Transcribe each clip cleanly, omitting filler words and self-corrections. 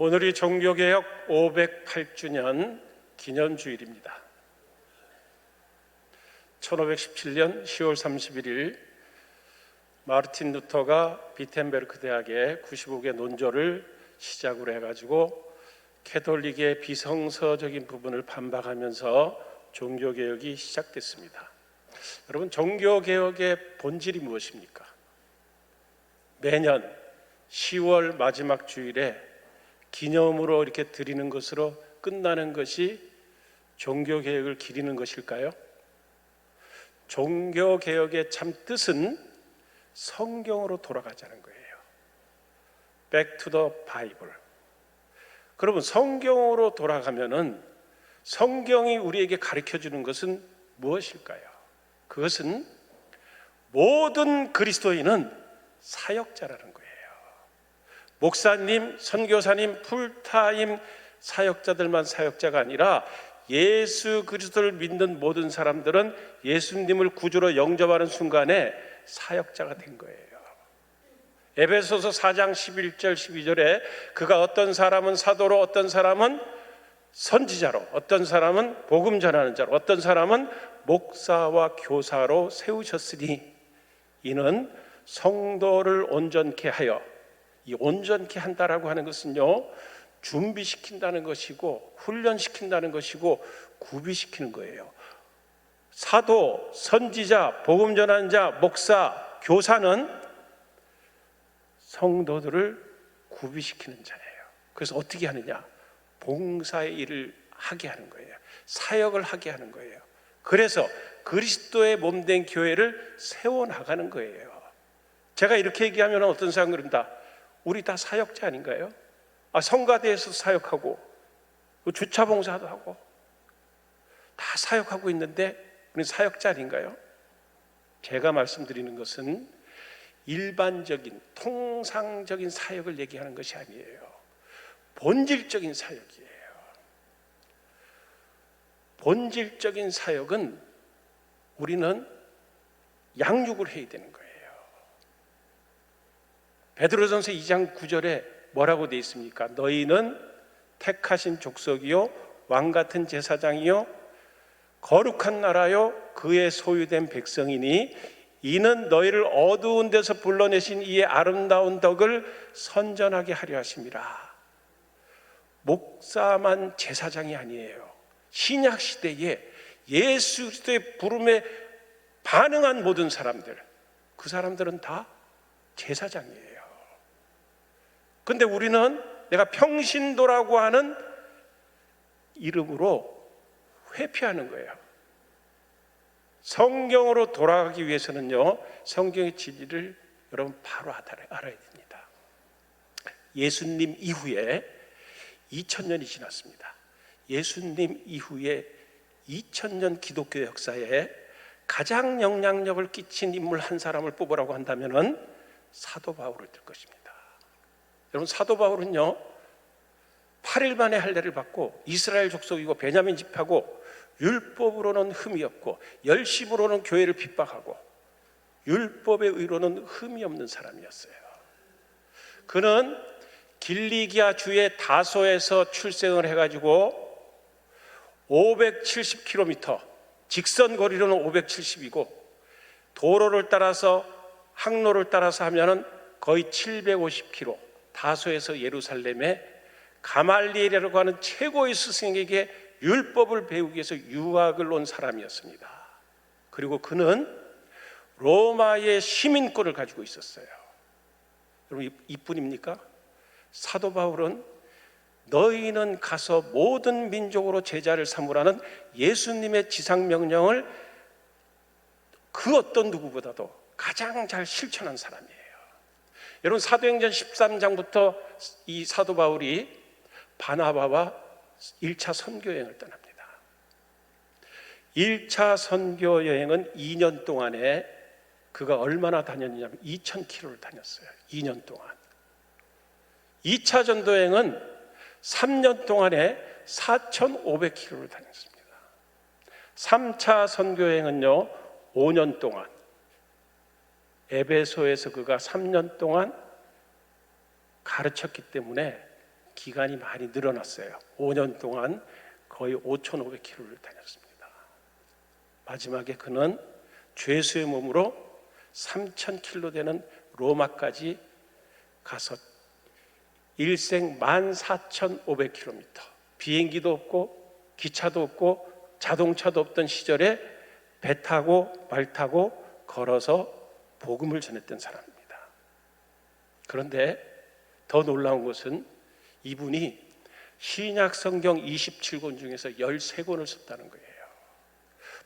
오늘이 종교개혁 508주년 기념주일입니다. 1517년 10월 31일 마르틴 루터가 비텐베르크 대학의 95개 논조를 시작으로 해가지고 캐톨릭의 비성서적인 부분을 반박하면서 종교개혁이 시작됐습니다. 여러분, 종교개혁의 본질이 무엇입니까? 매년 10월 마지막 주일에 기념으로 이렇게 드리는 것으로 끝나는 것이 종교개혁을 기리는 것일까요? 종교개혁의 참 뜻은 성경으로 돌아가자는 거예요. Back to the Bible. 그러면 성경으로 돌아가면은 성경이 우리에게 가르쳐주는 것은 무엇일까요? 그것은 모든 그리스도인은 사역자라는 거예요. 목사님, 선교사님, 풀타임 사역자들만 사역자가 아니라 예수 그리스도를 믿는 모든 사람들은 예수님을 구주로 영접하는 순간에 사역자가 된 거예요. 에베소서 4장 11절 12절에 그가 어떤 사람은 사도로, 어떤 사람은 선지자로, 어떤 사람은 복음 전하는 자로, 어떤 사람은 목사와 교사로 세우셨으니 이는 성도를 온전케 하여, 이 온전케 한다라고 하는 것은요, 준비시킨다는 것이고 훈련시킨다는 것이고 구비시키는 거예요. 사도, 선지자, 복음 전하는 자, 목사, 교사는 성도들을 구비시키는 자예요. 그래서 어떻게 하느냐? 봉사의 일을 하게 하는 거예요. 사역을 하게 하는 거예요. 그래서 그리스도의 몸된 교회를 세워나가는 거예요. 제가 이렇게 얘기하면 어떤 사람은 그런다. 우리 다 사역자 아닌가요? 성가대에서 사역하고 주차 봉사도 하고 다 사역하고 있는데 우리 사역자 아닌가요? 제가 말씀드리는 것은 일반적인 통상적인 사역을 얘기하는 것이 아니에요. 본질적인 사역이에요. 본질적인 사역은 우리는 양육을 해야 되는 거예요. 베드로전서 2장 9절에 뭐라고 되어 있습니까? 너희는 택하신 족속이요 왕같은 제사장이요 거룩한 나라요 그의 소유된 백성이니 이는 너희를 어두운 데서 불러내신 이의 아름다운 덕을 선전하게 하려 하심이라. 목사만 제사장이 아니에요. 신약 시대에 예수 그리스도의 부름에 반응한 모든 사람들, 그 사람들은 다 제사장이에요. 근데 우리는 내가 평신도라고 하는 이름으로 회피하는 거예요. 성경으로 돌아가기 위해서는요, 성경의 진리를 여러분 바로 알아야 됩니다. 예수님 이후에 2000년이 지났습니다. 예수님 이후에 2000년 기독교 역사에 가장 영향력을 끼친 인물 한 사람을 뽑으라고 한다면은 사도 바울을 들 것입니다. 여러분, 사도 바울은요 8일 만에 할례를 받고 이스라엘 족속이고 베냐민 지파고 율법으로는 흠이 없고 열심으로는 교회를 핍박하고 율법의 의로는 흠이 없는 사람이었어요. 그는 길리기아 주의 다소에서 출생을 해가지고 570km, 직선 거리로는 570이고 도로를 따라서 항로를 따라서 하면은 거의 750km, 다소에서 예루살렘에 가말리엘이라고 하는 최고의 스승에게 율법을 배우기 위해서 유학을 온 사람이었습니다. 그리고 그는 로마의 시민권을 가지고 있었어요. 여러분, 이뿐입니까? 사도 바울은 너희는 가서 모든 민족으로 제자를 삼으라는 예수님의 지상명령을 그 어떤 누구보다도 가장 잘 실천한 사람이에요. 여러분, 사도행전 13장부터 이 사도 바울이 바나바와 1차 선교여행을 떠납니다. 1차 선교여행은 2년 동안에 그가 얼마나 다녔냐면 2000km를 다녔어요. 2년 동안. 2차 전도여행은 3년 동안에 4500km를 다녔습니다. 3차 선교여행은요 5년 동안, 에베소에서 그가 3년 동안 가르쳤기 때문에 기간이 많이 늘어났어요. 5년 동안 거의 5,500km를 다녔습니다. 마지막에 그는 죄수의 몸으로 3,000km 되는 로마까지 가서 일생 14,500km, 비행기도 없고 기차도 없고 자동차도 없던 시절에 배 타고 말 타고 걸어서 복음을 전했던 사람입니다. 그런데 더 놀라운 것은 이분이 신약 성경 27권 중에서 13권을 썼다는 거예요.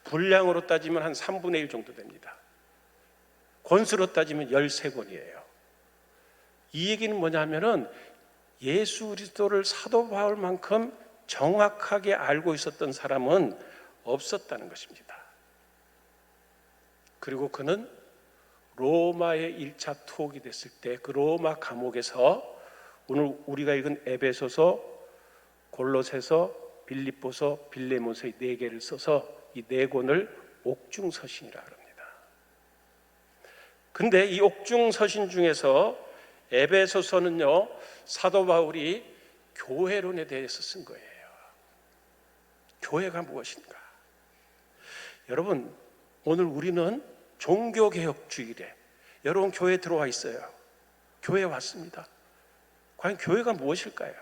분량으로 따지면 한 3분의 1 정도 됩니다. 권수로 따지면 13권이에요. 이 얘기는 뭐냐면은 예수 그리스도를 사도 바울만큼 정확하게 알고 있었던 사람은 없었다는 것입니다. 그리고 그는 로마의 1차 투옥이 됐을 때 그 로마 감옥에서 오늘 우리가 읽은 에베소서, 골로새서, 빌립보서, 빌레몬서 이 4개를 써서 이 4권을 옥중서신이라 합니다. 근데 이 옥중서신 중에서 에베소서는요, 사도 바울이 교회론에 대해서 쓴 거예요. 교회가 무엇인가? 여러분, 오늘 우리는 종교개혁주의래. 여러분 교회 들어와 있어요. 교회 왔습니다. 과연 교회가 무엇일까요?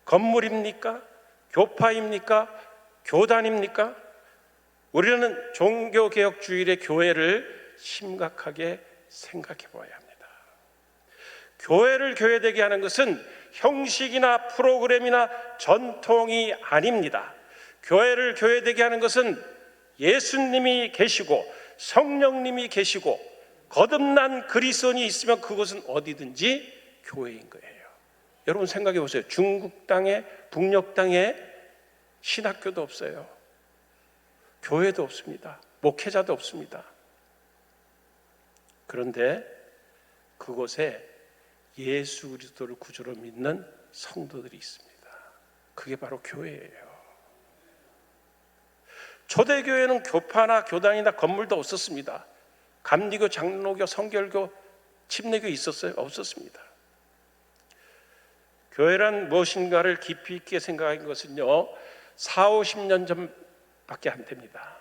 건물입니까? 교파입니까? 교단입니까? 우리는 종교개혁주의의 교회를 심각하게 생각해 보아야 합니다. 교회를 교회되게 하는 것은 형식이나 프로그램이나 전통이 아닙니다. 교회를 교회되게 하는 것은 예수님이 계시고 성령님이 계시고 거듭난 그리스도인이 있으면 그것은 어디든지 교회인 거예요. 여러분 생각해 보세요. 중국 땅에, 북녘 땅에 신학교도 없어요. 교회도 없습니다. 목회자도 없습니다. 그런데 그곳에 예수 그리스도를 구주로 믿는 성도들이 있습니다. 그게 바로 교회예요. 초대교회는 교파나 교단이나 건물도 없었습니다. 감리교, 장로교, 성결교, 침례교 있었어요? 없었습니다. 교회란 무엇인가를 깊이 있게 생각한 것은요 40-50년 전밖에 안 됩니다.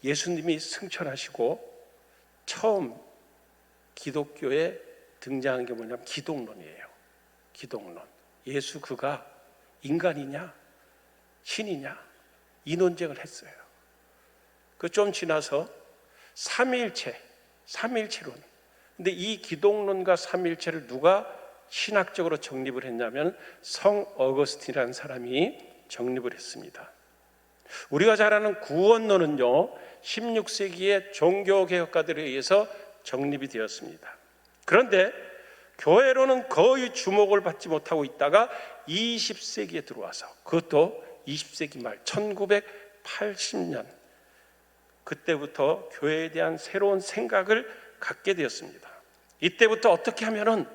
예수님이 승천하시고 처음 기독교에 등장한 게 뭐냐면 기독론이에요. 기독론. 예수 그가 인간이냐 신이냐 이 논쟁을 했어요. 그 좀 지나서 삼위일체론. 근데 이 기독론과 삼위일체를 누가 신학적으로 정립을 했냐면 성 어거스틴이라는 사람이 정립을 했습니다. 우리가 잘 아는 구원론은요 16세기의 종교개혁가들에 의해서 정립이 되었습니다. 그런데 교회론은 거의 주목을 받지 못하고 있다가 20세기에 들어와서, 그것도 20세기 말 1980년 그때부터 교회에 대한 새로운 생각을 갖게 되었습니다. 이때부터 어떻게 하면은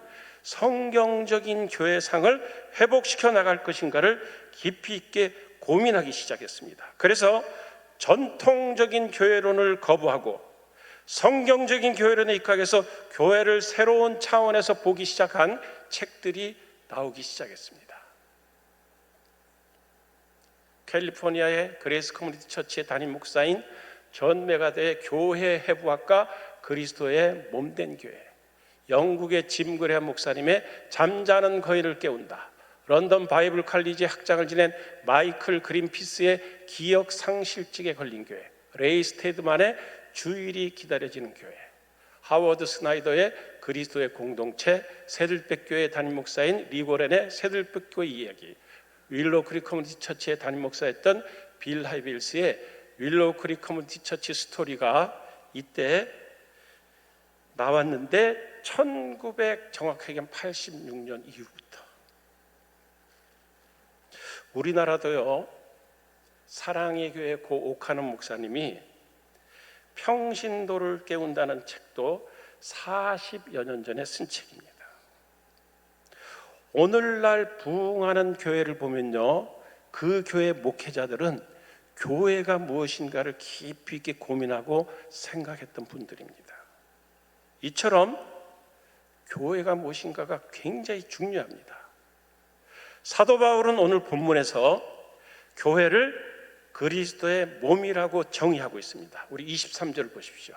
성경적인 교회상을 회복시켜 나갈 것인가를 깊이 있게 고민하기 시작했습니다. 그래서 전통적인 교회론을 거부하고 성경적인 교회론에 입각해서 교회를 새로운 차원에서 보기 시작한 책들이 나오기 시작했습니다. 캘리포니아의 그레이스 커뮤니티 처치의 담임 목사인 존 메가드의 교회 해부학과 그리스도의 몸된 교회, 영국의 짐 그레엄 목사님의 잠자는 거인을 깨운다, 런던 바이블 칼리지 학장을 지낸 마이클 그린피스의 기억 상실증에 걸린 교회, 레이 스테드만의 주일이 기다려지는 교회, 하워드 스나이더의 그리스도의 공동체, 새들백 교회 담임 목사인 리고렌의 새들백 교회 이야기, 윌로우 크릭 커뮤니티 처치의 담임 목사였던 빌 하이빌스의 윌로우 크릭 커뮤니티 처치 스토리가 이때 나왔는데 1900 86년 이후부터 우리나라도요 사랑의 교회 고 오카는 목사님이 평신도를 깨운다는 책도 40여 년 전에 쓴 책입니다. 오늘날 부흥하는 교회를 보면요 그 교회 목회자들은 교회가 무엇인가를 깊이 있게 고민하고 생각했던 분들입니다. 이처럼 교회가 무엇인가가 굉장히 중요합니다. 사도 바울은 오늘 본문에서 교회를 그리스도의 몸이라고 정의하고 있습니다. 우리 23절 보십시오.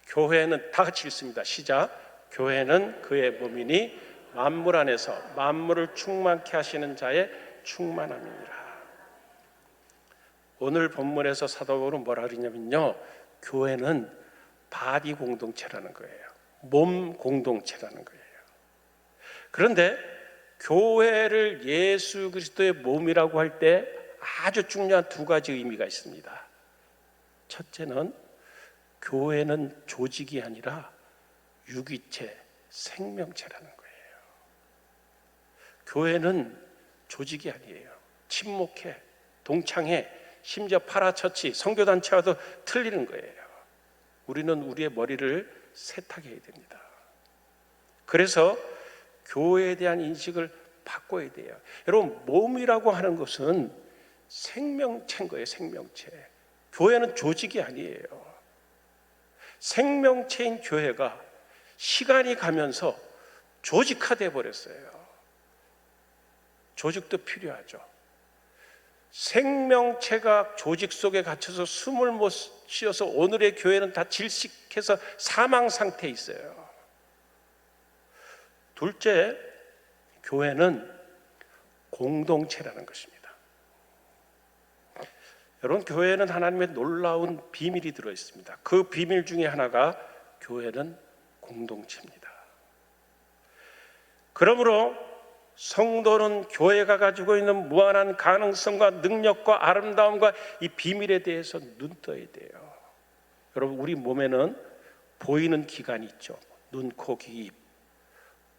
교회는 다 같이 읽습니다. 시작. 교회는 그의 몸이니 만물 안에서 만물을 충만케 하시는 자의 충만함이니라. 오늘 본문에서 사도 바울은 뭐라 그러냐면요, 교회는 바디 공동체라는 거예요. 몸 공동체라는 거예요. 그런데 교회를 예수 그리스도의 몸이라고 할 때 아주 중요한 두 가지 의미가 있습니다. 첫째는 교회는 조직이 아니라 유기체, 생명체라는 거예요. 교회는 조직이 아니에요. 친목회, 동창회, 심지어 파라처치, 선교단체와도 틀리는 거예요. 우리는 우리의 머리를 세탁해야 됩니다. 그래서 교회에 대한 인식을 바꿔야 돼요. 여러분, 몸이라고 하는 것은 생명체인 거예요. 생명체. 교회는 조직이 아니에요. 생명체인 교회가 시간이 가면서 조직화돼 버렸어요. 조직도 필요하죠. 생명체가 조직 속에 갇혀서 숨을 못 쉬어서 오늘의 교회는 다 질식해서 사망 상태에 있어요. 둘째, 교회는 공동체라는 것입니다. 여러분, 교회는 하나님의 놀라운 비밀이 들어 있습니다. 그 비밀 중에 하나가 교회는 공동체입니다. 그러므로 성도는 교회가 가지고 있는 무한한 가능성과 능력과 아름다움과 이 비밀에 대해서 눈 떠야 돼요. 여러분, 우리 몸에는 보이는 기관이 있죠. 눈, 코, 귀, 입.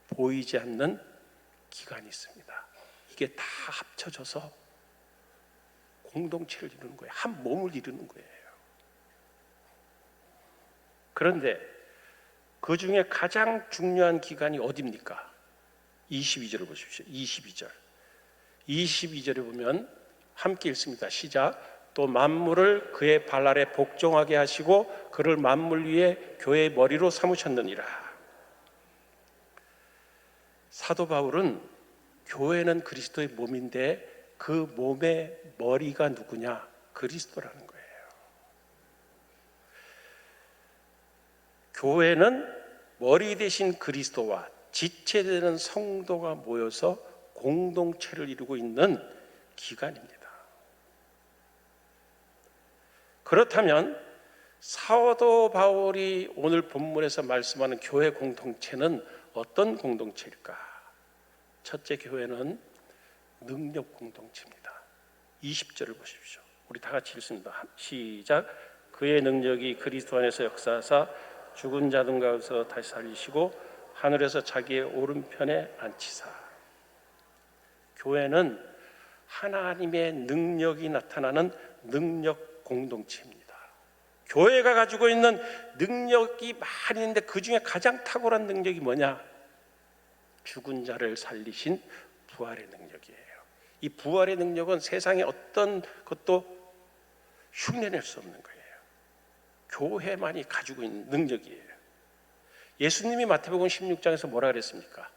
보이지 않는 기관이 있습니다. 이게 다 합쳐져서 공동체를 이루는 거예요. 한 몸을 이루는 거예요. 그런데 그 중에 가장 중요한 기관이 어디입니까? 22절을 보십시오. 22절에 보면 함께 읽습니다. 시작. 또 만물을 그의 발 아래 복종하게 하시고 그를 만물 위에 교회의 머리로 삼으셨느니라. 사도 바울은 교회는 그리스도의 몸인데 그 몸의 머리가 누구냐? 그리스도라는 거예요. 교회는 머리 대신 그리스도와 지체되는 성도가 모여서 공동체를 이루고 있는 기관입니다. 그렇다면 사도 바울이 오늘 본문에서 말씀하는 교회 공동체는 어떤 공동체일까? 첫째, 교회는 능력 공동체입니다. 20절을 보십시오. 우리 다 같이 읽습니다. 시작. 그의 능력이 그리스도 안에서 역사하사 죽은 자들 가운데서 다시 살리시고 하늘에서 자기의 오른편에 앉히사. 교회는 하나님의 능력이 나타나는 능력 공동체입니다. 교회가 가지고 있는 능력이 많이 있는데 그 중에 가장 탁월한 능력이 뭐냐? 죽은 자를 살리신 부활의 능력이에요. 이 부활의 능력은 세상에 어떤 것도 흉내낼 수 없는 거예요. 교회만이 가지고 있는 능력이에요. 예수님이 마태복음 16장에서 뭐라 그랬습니까?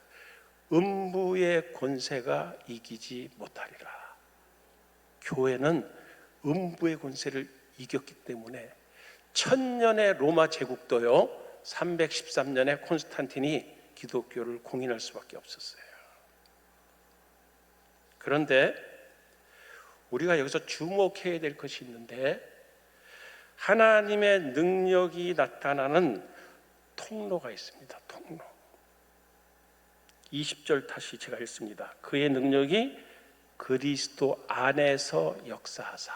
음부의 권세가 이기지 못하리라. 교회는 음부의 권세를 이겼기 때문에 1000년의 로마 제국도요 313년에 콘스탄틴이 기독교를 공인할 수밖에 없었어요. 그런데 우리가 여기서 주목해야 될 것이 있는데, 하나님의 능력이 나타나는 통로가 있습니다. 통로. 20절 다시 제가 읽습니다. 그의 능력이 그리스도 안에서 역사하사.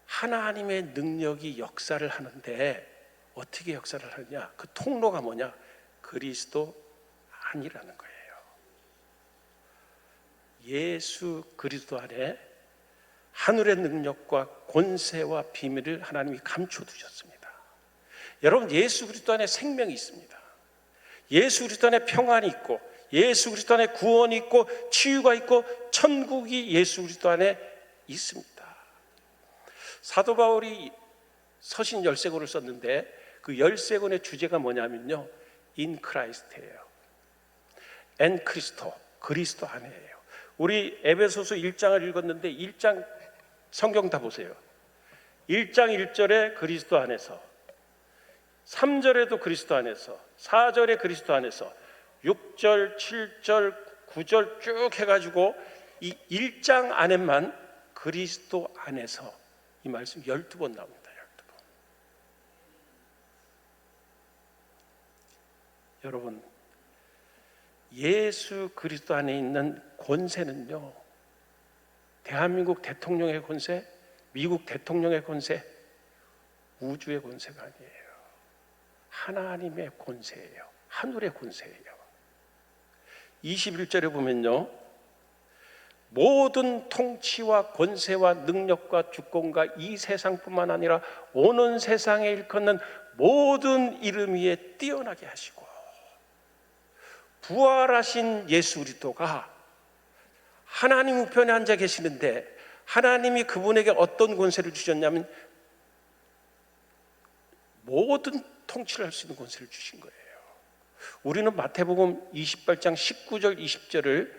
하나님의 능력이 역사를 하는데 어떻게 역사를 하느냐? 그 통로가 뭐냐? 그리스도 안이라는 거예요. 예수 그리스도 안에 하늘의 능력과 권세와 비밀을 하나님이 감춰두셨습니다. 여러분, 예수 그리스도 안에 생명이 있습니다. 예수 그리스도 안에 평안이 있고, 예수 그리스도 안에 구원이 있고, 치유가 있고, 천국이 예수 그리스도 안에 있습니다. 사도 바울이 서신 13권을 썼는데 그 13권의 주제가 뭐냐면요, in Christ예요. en Christo, 그리스도 안에예요. 우리 에베소서 1장을 읽었는데 1장 성경 다 보세요. 1장 1절에 그리스도 안에서, 3절에도 그리스도 안에서, 4절에 그리스도 안에서, 6절, 7절, 9절 쭉 해가지고 이 1장 안에만 그리스도 안에서 이 말씀 12번 나옵니다. 12번. 여러분, 예수 그리스도 안에 있는 권세는요, 대한민국 대통령의 권세, 미국 대통령의 권세, 우주의 권세가 아니에요. 하나님의 권세예요. 하늘의 권세예요. 21절에 보면요, 모든 통치와 권세와 능력과 주권과 이 세상뿐만 아니라 오는 세상에 일컫는 모든 이름 위에 뛰어나게 하시고, 부활하신 예수 그리스도가 하나님 우편에 앉아 계시는데 하나님이 그분에게 어떤 권세를 주셨냐면 모든 통치를 할 수 있는 권세를 주신 거예요. 우리는 마태복음 28장 19절 20절을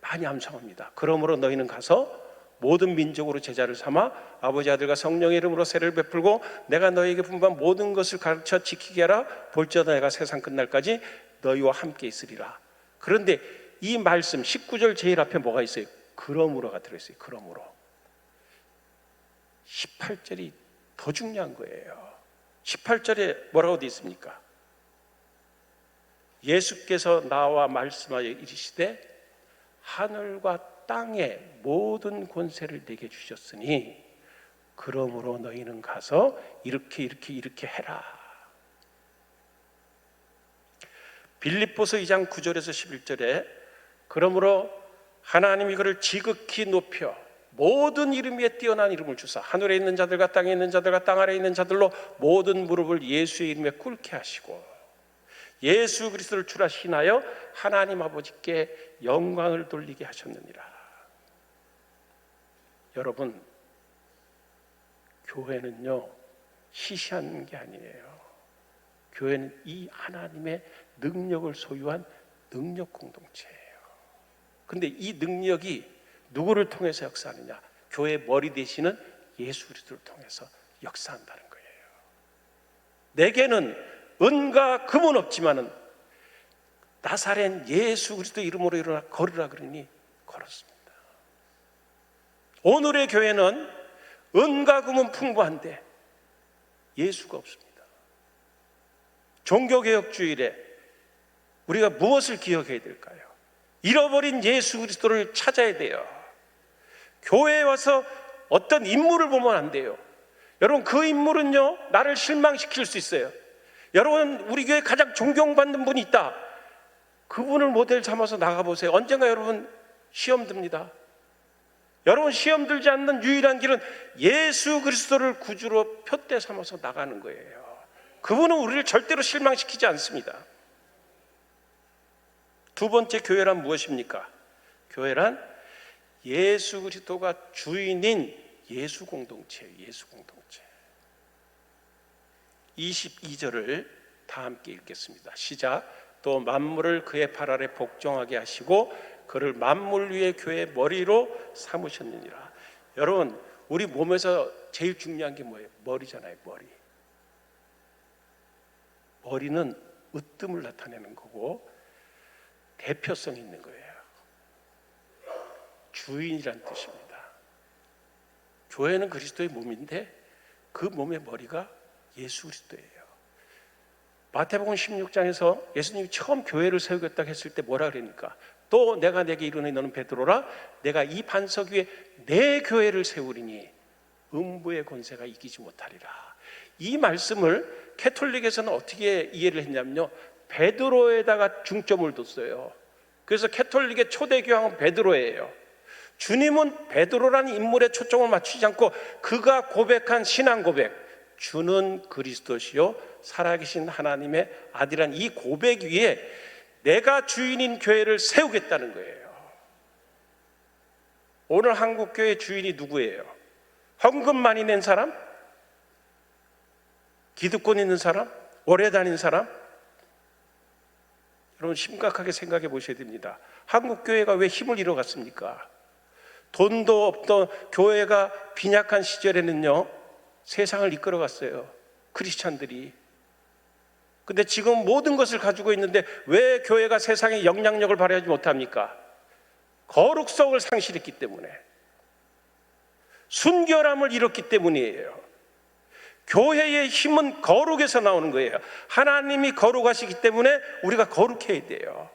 많이 암송합니다. 그러므로 너희는 가서 모든 민족으로 제자를 삼아 아버지 아들과 성령의 이름으로 세례를 베풀고 내가 너희에게 분부한 모든 것을 가르쳐 지키게 하라. 볼지어다 내가 세상 끝날까지 너희와 함께 있으리라. 그런데 이 말씀 19절 제일 앞에 뭐가 있어요? 그러므로가 들어있어요. 그러므로. 18절이 더 중요한 거예요. 18절에 뭐라고 되어 있습니까? 예수께서 나와 말씀하여 이르시되 하늘과 땅의 모든 권세를 내게 주셨으니 그러므로 너희는 가서 이렇게 해라. 빌립보서 2장 9절에서 11절에 그러므로 하나님이 그를 지극히 높여 모든 이름 위에 뛰어난 이름을 주사 하늘에 있는 자들과 땅에 있는 자들과 땅 아래에 있는 자들로 모든 무릎을 예수의 이름에 꿇게 하시고 예수 그리스도를 주라 신하여 하나님 아버지께 영광을 돌리게 하셨느니라. 여러분, 교회는요 시시한 게 아니에요. 교회는 이 하나님의 능력을 소유한 능력 공동체예요. 근데 이 능력이 누구를 통해서 역사하느냐? 교회의 머리 되시는 예수 그리스도를 통해서 역사한다는 거예요. 내게는 은과 금은 없지만은 나사렛 예수 그리스도 이름으로 일어나 걸으라 그러니 걸었습니다. 오늘의 교회는 은과 금은 풍부한데 예수가 없습니다. 종교개혁주일에 우리가 무엇을 기억해야 될까요? 잃어버린 예수 그리스도를 찾아야 돼요. 교회에 와서 어떤 인물을 보면 안 돼요. 여러분, 그 인물은요 나를 실망시킬 수 있어요. 여러분, 우리 교회에 가장 존경받는 분이 있다. 그분을 모델 삼아서 나가보세요. 언젠가 여러분 시험 듭니다. 여러분, 시험 들지 않는 유일한 길은 예수 그리스도를 구주로 표대 삼아서 나가는 거예요. 그분은 우리를 절대로 실망시키지 않습니다. 두 번째, 교회란 무엇입니까? 교회란 예수 그리스도가 주인인 예수 공동체예요. 예수 공동체. 22절을 다 함께 읽겠습니다. 시작. 또 만물을 그의 발 아래 복종하게 하시고 그를 만물 위의 교회의 머리로 삼으셨느니라. 여러분, 우리 몸에서 제일 중요한 게 뭐예요? 머리잖아요. 머리. 머리는 으뜸을 나타내는 거고 대표성이 있는 거예요. 주인이란 뜻입니다. 교회는 그리스도의 몸인데 그 몸의 머리가 예수 그리스도예요. 마태복음 16장에서 예수님이 처음 교회를 세우겠다고 했을 때 뭐라 그러니까? 또 내가 내게 이르노니 너는 베드로라. 내가 이 반석 위에 내 교회를 세우리니 음부의 권세가 이기지 못하리라. 이 말씀을 캐톨릭에서는 어떻게 이해를 했냐면요, 베드로에다가 중점을 뒀어요. 그래서 캐톨릭의 초대 교황은 베드로예요. 주님은 베드로라는 인물에 초점을 맞추지 않고 그가 고백한 신앙 고백, 주는 그리스도시요 살아계신 하나님의 아들이란 이 고백 위에 내가 주인인 교회를 세우겠다는 거예요. 오늘 한국교회 주인이 누구예요? 헌금 많이 낸 사람? 기득권 있는 사람? 오래 다닌 사람? 여러분 심각하게 생각해 보셔야 됩니다. 한국 교회가 왜 힘을 잃어갔습니까? 돈도 없던 교회가 빈약한 시절에는요, 세상을 이끌어갔어요, 크리스찬들이. 근데 지금 모든 것을 가지고 있는데 왜 교회가 세상에 영향력을 발휘하지 못합니까? 거룩성을 상실했기 때문에, 순결함을 잃었기 때문이에요. 교회의 힘은 거룩에서 나오는 거예요. 하나님이 거룩하시기 때문에 우리가 거룩해야 돼요.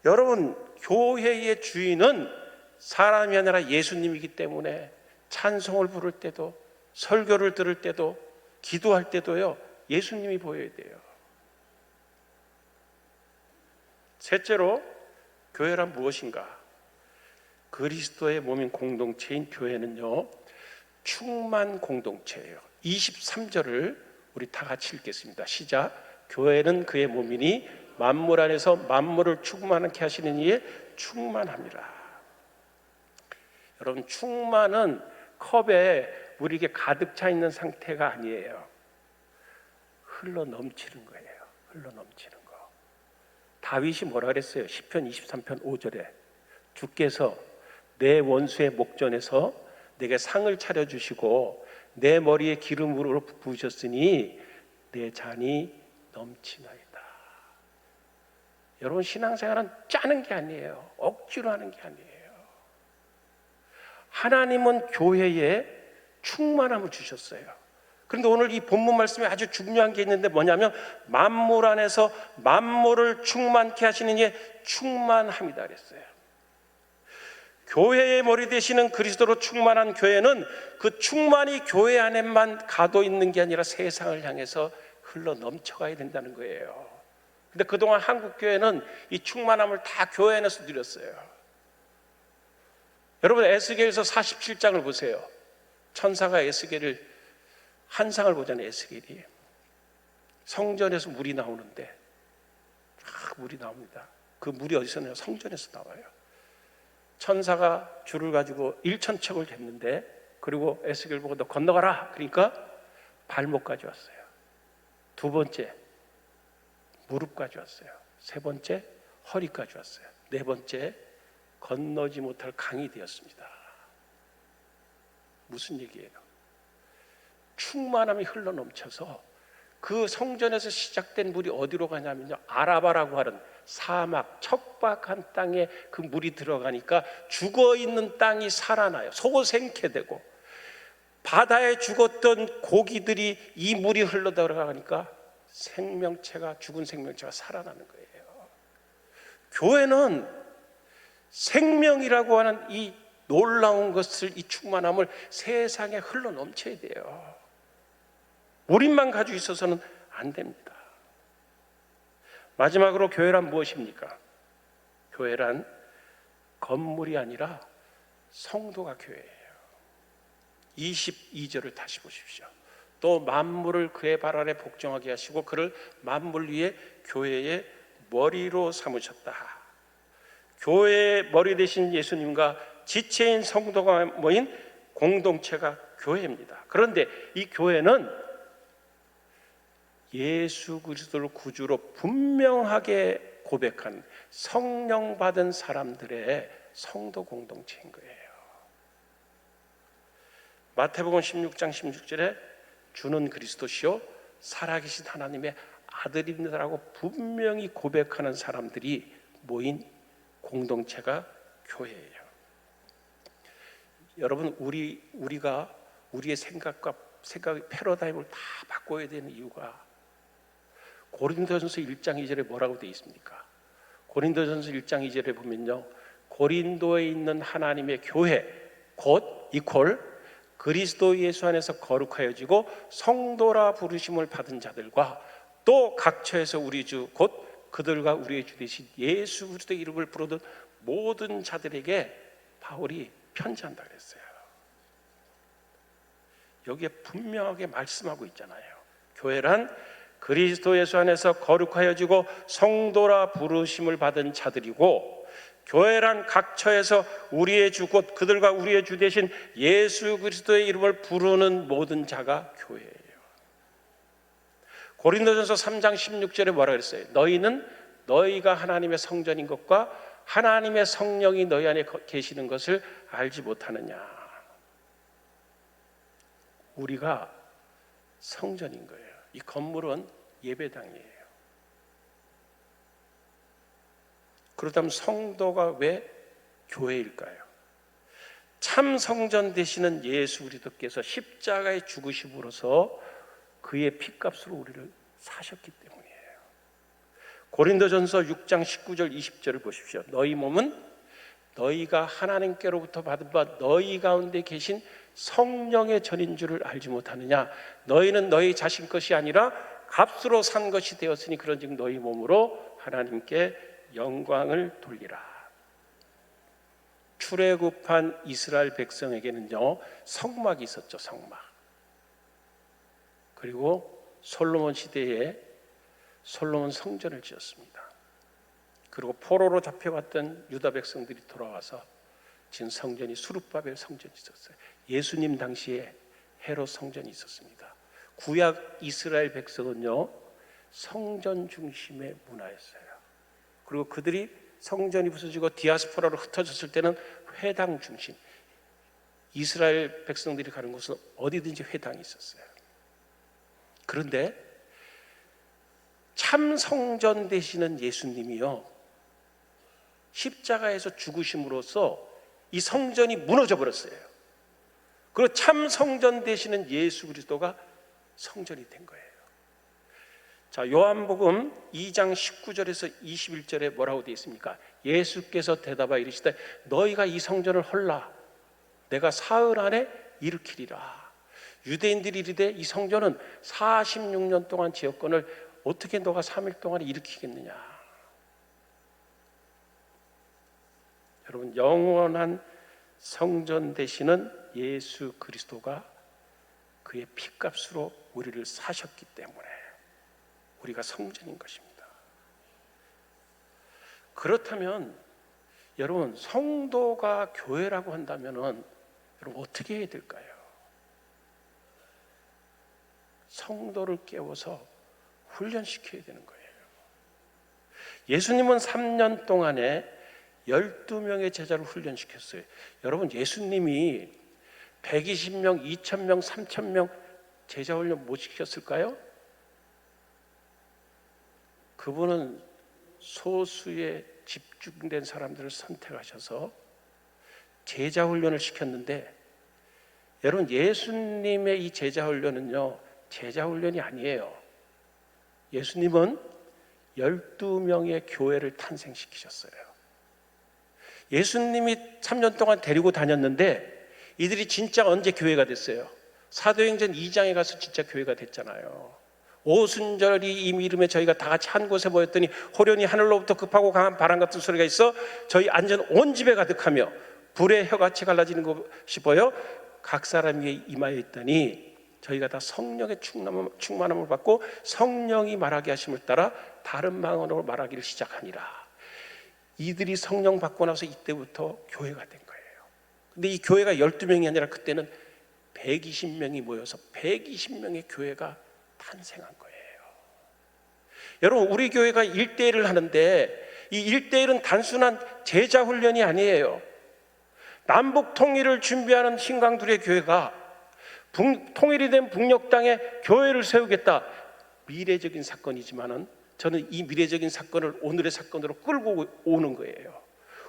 여러분, 교회의 주인은 사람이 아니라 예수님이기 때문에 찬송을 부를 때도, 설교를 들을 때도, 기도할 때도요, 예수님이 보여야 돼요. 셋째로, 교회란 무엇인가? 그리스도의 몸인 공동체인 교회는요, 충만 공동체예요. 23절을 우리 다 같이 읽겠습니다. 시작. 교회는 그의 몸이니 만물 안에서 만물을 충만하게 하시는 이에 충만함이라. 여러분, 충만은 컵에 물이 이게 가득 차 있는 상태가 아니에요. 흘러 넘치는 거예요. 흘러 넘치는 거. 다윗이 뭐라 그랬어요? 시편 23편 5절에 주께서 내 원수의 목전에서 내게 상을 차려주시고 내 머리에 기름으로 부으셨으니 내 잔이 넘치나이다. 여러분, 신앙생활은 짜는 게 아니에요. 억지로 하는 게 아니에요. 하나님은 교회에 충만함을 주셨어요. 그런데 오늘 이 본문 말씀에 아주 중요한 게 있는데 뭐냐면 만물 안에서 만물을 충만케 하시는 이에 충만함이다 그랬어요. 교회의 머리 되시는 그리스도로 충만한 교회는 그 충만이 교회 안에만 가도 있는 게 아니라 세상을 향해서 흘러 넘쳐가야 된다는 거예요. 근데 그동안 한국 교회는 이 충만함을 다 교회 안에서 누렸어요. 여러분, 에스겔서 47장을 보세요. 천사가 에스겔을 환상을 보잖아요. 에스겔이 성전에서 물이 나오는데 물이 나옵니다. 그 물이 어디서 나요? 성전에서 나와요. 천사가 줄을 가지고 1,000척을 쟀는데, 그리고 에스겔 보고 너 건너가라. 그러니까 발목까지 왔어요. 두 번째 무릎까지 왔어요. 세 번째 허리까지 왔어요. 네 번째 건너지 못할 강이 되었습니다. 무슨 얘기예요? 충만함이 흘러 넘쳐서 그 성전에서 시작된 물이 어디로 가냐면요, 아라바라고 하는 사막 척박한 땅에 그 물이 들어가니까 죽어있는 땅이 살아나요. 소생케 되고, 바다에 죽었던 고기들이 이 물이 흘러 들어가니까 생명체가, 죽은 생명체가 살아나는 거예요. 교회는 생명이라고 하는 이 놀라운 것을, 이 충만함을 세상에 흘러 넘쳐야 돼요. 우리만 가지고 있어서는 안 됩니다. 마지막으로 교회란 무엇입니까? 교회란 건물이 아니라 성도가 교회예요. 22절을 다시 보십시오. 또 만물을 그의 발 아래 복종하게 하시고 그를 만물 위에 교회의 머리로 삼으셨다. 교회의 머리 되신 예수님과 지체인 성도가 모인 공동체가 교회입니다. 그런데 이 교회는 예수 그리스도를 구주로 분명하게 고백한 성령 받은 사람들의 성도 공동체인 거예요. 마태복음 16장 16절에 주는 그리스도시요 살아계신 하나님의 아들입니다라고 분명히 고백하는 사람들이 모인 공동체가 교회예요. 여러분, 우리가 우리의 생각의 패러다임을 다 바꿔야 되는 이유가 고린도전서 1장 2절에 뭐라고 되어 있습니까? 고린도전서 1장 2절에 보면요, 고린도에 있는 하나님의 교회 곧 이퀄 그리스도 예수 안에서 거룩하여지고 성도라 부르심을 받은 자들과 또 각처에서 우리 주 곧 그들과 우리의 주 되신 예수 그리스도의 이름을 부르던 모든 자들에게 바울이 편지한다 그랬어요. 여기에 분명하게 말씀하고 있잖아요. 교회란 그리스도 예수 안에서 거룩하여지고 성도라 부르심을 받은 자들이고, 교회란 각처에서 우리의 주 곧 그들과 우리의 주 되신 예수 그리스도의 이름을 부르는 모든 자가 교회예요. 고린도전서 3장 16절에 뭐라 그랬어요? 너희는 너희가 하나님의 성전인 것과 하나님의 성령이 너희 안에 계시는 것을 알지 못하느냐. 우리가 성전인 거예요. 이 건물은 예배당이에요. 그렇다면 성도가 왜 교회일까요? 참 성전 되시는 예수 그리스도께서 십자가에 죽으심으로써 그의 피값으로 우리를 사셨기 때문이에요. 고린도전서 6장 19절 20절을 보십시오. 너희 몸은 너희가 하나님께로부터 받은 바 너희 가운데 계신 성령의 전인 줄을 알지 못하느냐. 너희는 너희 자신 것이 아니라 값으로 산 것이 되었으니 그런즉 너희 몸으로 하나님께 영광을 돌리라. 출애굽한 이스라엘 백성에게는요 성막이 있었죠. 성막. 그리고 솔로몬 시대에 솔로몬 성전을 지었습니다. 그리고 포로로 잡혀갔던 유다 백성들이 돌아와서 지은 성전이 수룹바벨 성전이 있었어요. 예수님 당시에 헤롯 성전이 있었습니다. 구약 이스라엘 백성은요 성전 중심의 문화였어요. 그리고 그들이 성전이 부서지고 디아스포라로 흩어졌을 때는 회당 중심, 이스라엘 백성들이 가는 곳은 어디든지 회당이 있었어요. 그런데 참 성전 되시는 예수님이요 십자가에서 죽으심으로써 이 성전이 무너져 버렸어요. 그리고 참 성전 되시는 예수 그리스도가 성전이 된 거예요. 자, 요한복음 2장 19절에서 21절에 뭐라고 되어 있습니까? 예수께서 대답하여 이르시되 너희가 이 성전을 헐라 내가 사흘 안에 일으키리라. 유대인들이 이르되 이 성전은 46년 동안 지었건을 어떻게 너가 3일 동안에 일으키겠느냐. 여러분, 영원한 성전 되시는 예수 그리스도가 그의 피값으로 우리를 사셨기 때문에 우리가 성전인 것입니다. 그렇다면 여러분, 성도가 교회라고 한다면 여러분 어떻게 해야 될까요? 성도를 깨워서 훈련시켜야 되는 거예요. 예수님은 3년 동안에 12명의 제자를 훈련시켰어요. 여러분, 예수님이 120명, 2000명, 3000명 제자 훈련 못 시켰을까요? 그분은 소수의 집중된 사람들을 선택하셔서 제자 훈련을 시켰는데, 여러분, 예수님의 이 제자 훈련은요 제자 훈련이 아니에요. 예수님은 12명의 교회를 탄생시키셨어요. 예수님이 3년 동안 데리고 다녔는데 이들이 진짜 언제 교회가 됐어요? 사도행전 2장에 가서 진짜 교회가 됐잖아요. 오순절이 이 이름에 저희가 다 같이 한 곳에 모였더니 호련히 하늘로부터 급하고 강한 바람 같은 소리가 있어 저희 앉은 온 집에 가득하며 불의 혀같이 갈라지는 것이 보여 각 사람 위에 임하여 있더니 저희가 다 성령의 충만함을 받고 성령이 말하게 하심을 따라 다른 방언으로 말하기를 시작하니라. 이들이 성령 받고 나서 이때부터 교회가 된 거예요. 근데 이 교회가 12명이 아니라 그때는 120명이 모여서 120명의 교회가 탄생한 거예요. 여러분, 우리 교회가 1대1을 하는데 이 1대1은 단순한 제자 훈련이 아니에요. 남북 통일을 준비하는 신강들의 교회가 통일이 된 북녘 땅에 교회를 세우겠다. 미래적인 사건이지만은 저는 이 미래적인 사건을 오늘의 사건으로 끌고 오는 거예요.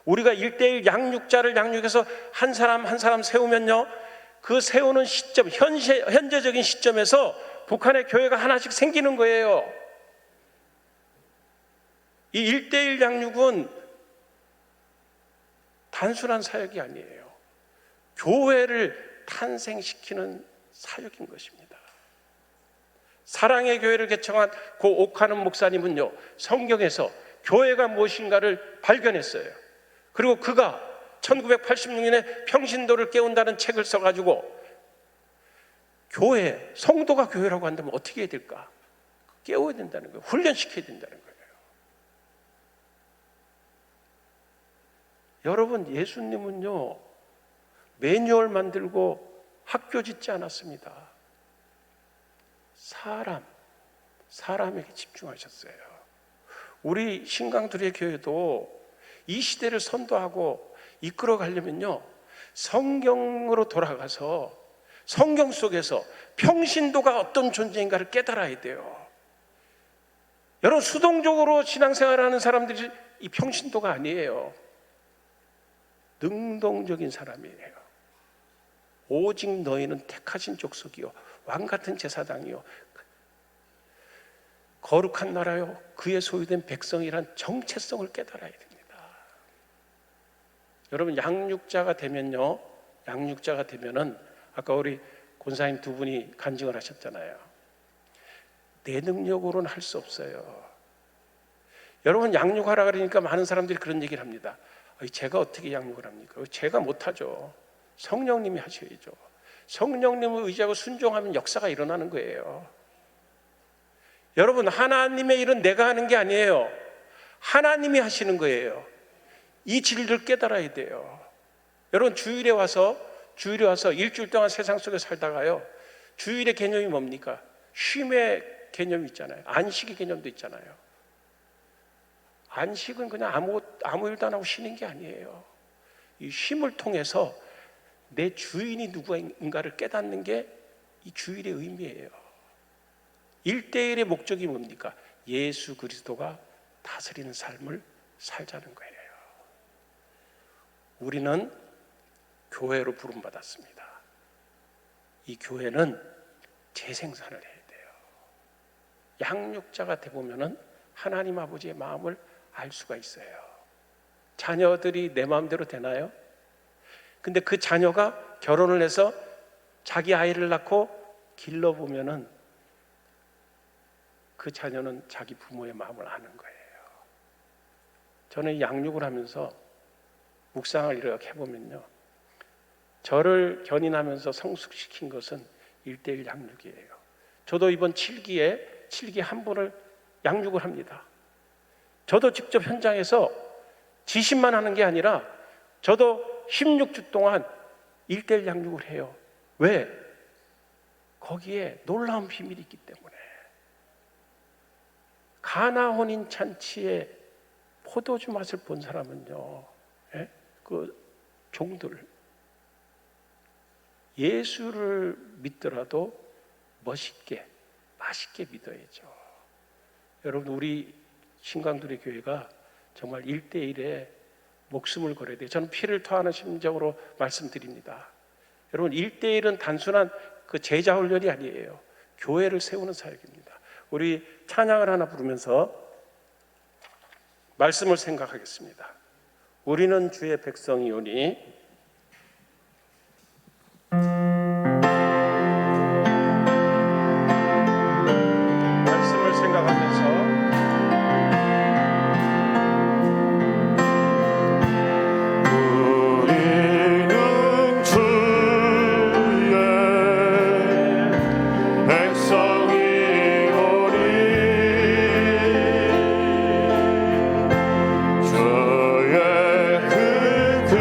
우리가 1대1 양육자를 양육해서 한 사람 한 사람 세우면요, 그 세우는 시점, 현재적인 시점에서 북한의 교회가 하나씩 생기는 거예요. 이 1대1 양육은 단순한 사역이 아니에요. 교회를 탄생시키는 사역인 것입니다. 사랑의 교회를 개청한 고 옥하는 목사님은요, 성경에서 교회가 무엇인가를 발견했어요. 그리고 그가 1986년에 평신도를 깨운다는 책을 써가지고 교회, 성도가 교회라고 한다면 어떻게 해야 될까? 깨워야 된다는 거예요. 훈련시켜야 된다는 거예요. 여러분, 예수님은요 매뉴얼 만들고 학교 짓지 않았습니다. 사람에게 집중하셨어요. 우리 신강들의 교회도 이 시대를 선도하고 이끌어 가려면요, 성경으로 돌아가서 성경 속에서 평신도가 어떤 존재인가를 깨달아야 돼요. 여러분, 수동적으로 신앙생활하는 사람들이 이 평신도가 아니에요. 능동적인 사람이에요. 오직 너희는 택하신 족속이요 왕같은 제사장이요 거룩한 나라요 그의 소유된 백성이란 정체성을 깨달아야 됩니다. 여러분, 양육자가 되면요, 양육자가 되면은 아까 우리 권사님 두 분이 간증을 하셨잖아요. 내 능력으로는 할 수 없어요. 여러분, 양육하라 그러니까 많은 사람들이 그런 얘기를 합니다. 제가 어떻게 양육을 합니까? 제가 못하죠. 성령님이 하셔야죠. 성령님을 의지하고 순종하면 역사가 일어나는 거예요. 여러분, 하나님의 일은 내가 하는 게 아니에요. 하나님이 하시는 거예요. 이 진리를 깨달아야 돼요. 여러분, 주일에 와서 일주일 동안 세상 속에 살다가요, 주일의 개념이 뭡니까? 쉼의 개념이 있잖아요. 안식의 개념도 있잖아요. 안식은 그냥 아무 일도 안 하고 쉬는 게 아니에요. 이 쉼을 통해서 내 주인이 누구인가를 깨닫는 게 이 주일의 의미예요. 1대1의 목적이 뭡니까? 예수 그리스도가 다스리는 삶을 살자는 거예요. 우리는 교회로 부름받았습니다. 이 교회는 재생산을 해야 돼요. 양육자가 되보면은 하나님 아버지의 마음을 알 수가 있어요. 자녀들이 내 마음대로 되나요? 근데 그 자녀가 결혼을 해서 자기 아이를 낳고 길러보면은 그 자녀는 자기 부모의 마음을 아는 거예요. 저는 양육을 하면서 묵상을 이렇게 해보면요, 저를 견인하면서 성숙시킨 것은 1대1 양육이에요. 저도 이번 7기에 한 분을 양육을 합니다. 저도 직접 현장에서 지시만 하는 게 아니라 저도 16주 동안 1대1 양육을 해요. 왜? 거기에 놀라운 비밀이 있기 때문에. 가나 혼인 잔치에 포도주 맛을 본 사람은요, 그 종들, 예수를 믿더라도 멋있게 맛있게 믿어야죠. 여러분, 우리 신강들의 교회가 정말 1대1에 목숨을 걸어야 돼요. 저는 피를 토하는 심정으로 말씀드립니다. 여러분, 1대1은 단순한 그 제자 훈련이 아니에요. 교회를 세우는 사역입니다. 우리 찬양을 하나 부르면서 말씀을 생각하겠습니다. 우리는 주의 백성이오니 말씀을 생각하면서 우리는 주의 백성이오니 주의 그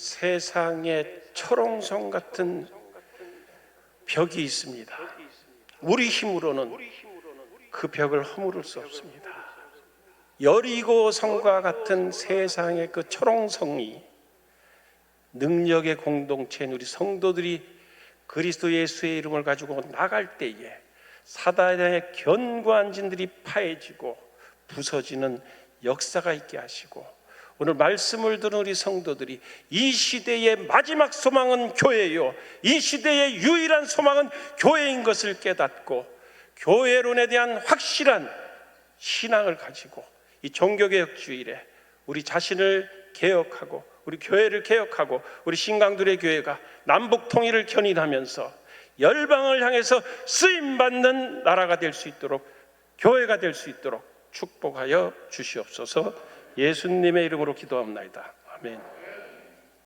세상에 철옹성 같은 벽이 있습니다. 우리 힘으로는 그 벽을 허무를 수 없습니다. 여리고 성과 같은 세상의 그 철옹성이 능력의 공동체인 우리 성도들이 그리스도 예수의 이름을 가지고 나갈 때에 사단의 견고한 진들이 파해지고 부서지는 역사가 있게 하시고, 오늘 말씀을 듣는 우리 성도들이 이 시대의 마지막 소망은 교회요, 이 시대의 유일한 소망은 교회인 것을 깨닫고 교회론에 대한 확실한 신앙을 가지고 이 종교개혁 주일에 우리 자신을 개혁하고 우리 교회를 개혁하고 우리 신강들의 교회가 남북 통일을 견인하면서 열방을 향해서 쓰임받는 나라가 될 수 있도록, 교회가 될 수 있도록 축복하여 주시옵소서. 예수님의 이름으로 기도합나이다. 아멘.